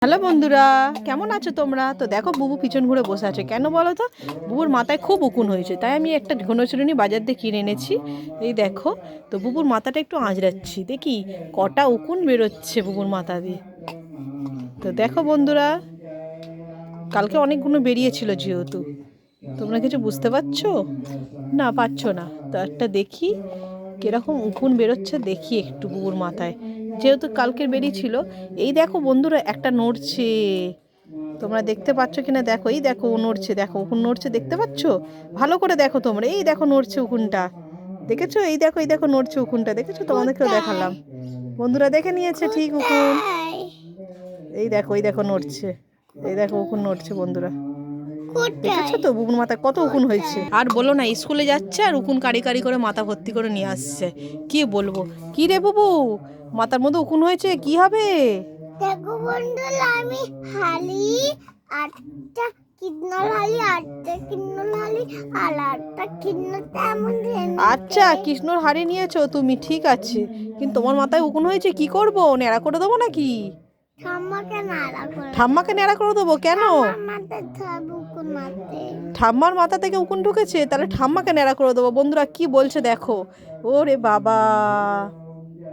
Hello বন্ধুরা, কেমন আছো তোমরা? তো দেখো বুবু পিছন ঘুরে বসে আছে কেন বলো তো? বুবুর মাথায় খুব উকুন হয়েছে, তাই আমি একটা ঘনচুরুনি বাজার দিয়ে কিনে এনেছি। এই দেখো, তো বুবুর মাথাটা একটু আঁচড়াচ্ছি, দেখি কটা উকুন বেরোচ্ছে বুবুর মাথা দিয়ে। তো দেখো বন্ধুরা, কালকে অনেকগুলো বেরিয়েছিল যেহেতু, তোমরা কিছু বুঝতে পারছো? না, পারছো না? তো একটা দেখি কিরকম উকুন বেরোচ্ছে, দেখি একটু বুবুর মাথায়, যেহেতু কালকের বেরিয়েছিল। এই দেখো বন্ধুরা, একটা নড়ছে, তোমরা দেখতে পাচ্ছ কিনা দেখো, এই দেখো ও নড়ছে, দেখো উকুন নড়ছে, দেখতে পাচ্ছ? ভালো করে দেখো তোমরা, এই দেখো নড়ছে উকুনটা, দেখেছো? এই দেখো, এই দেখো নড়ছে উকুনটা, দেখেছো? তোমাদেরকেও দেখালাম, বন্ধুরা দেখে নিয়েছে ঠিক উকুন। এই দেখো নড়ছে, এই দেখো উকুন নড়ছে বন্ধুরা, দেখেছো তো বুবুর মাথায় কত উকুন হয়েছে। আর বলো না, স্কুলে যাচ্ছে আর উকুন কারি কারি করে মাথা ভর্তি করে নিয়ে আসছে, কি বলবো। কি রে বুবু, মাথার মধ্যে উকুন হয়েছে, কি হবে? দেখো বন্ধুরা, আমি হালি আটটা কিন্নল হালি আটটা কিন্নল হালি আর আটটা কিন্নল তেমন। আচ্ছা, কৃষ্ণর হাড়ি নিয়েছো তুমি, ঠিক আছে, কিন্তু তোমার মাথায় উকুন হয়েছে, কি করবো? ন্যাড়া করে দেবো নাকি? ঠাম্মাকে নাড়া করে ঠাম্মাকে ন্যাড়া করে দেবো? কেন? মাথায় বুকুর মাথায় ঠাম্মার মাথা থেকে উকুন ঢুকেছে, তাহলে ঠাম্মাকে ন্যাড়া করে দেবো। বন্ধুরা কি বলছে দেখো, ওরে বাবা।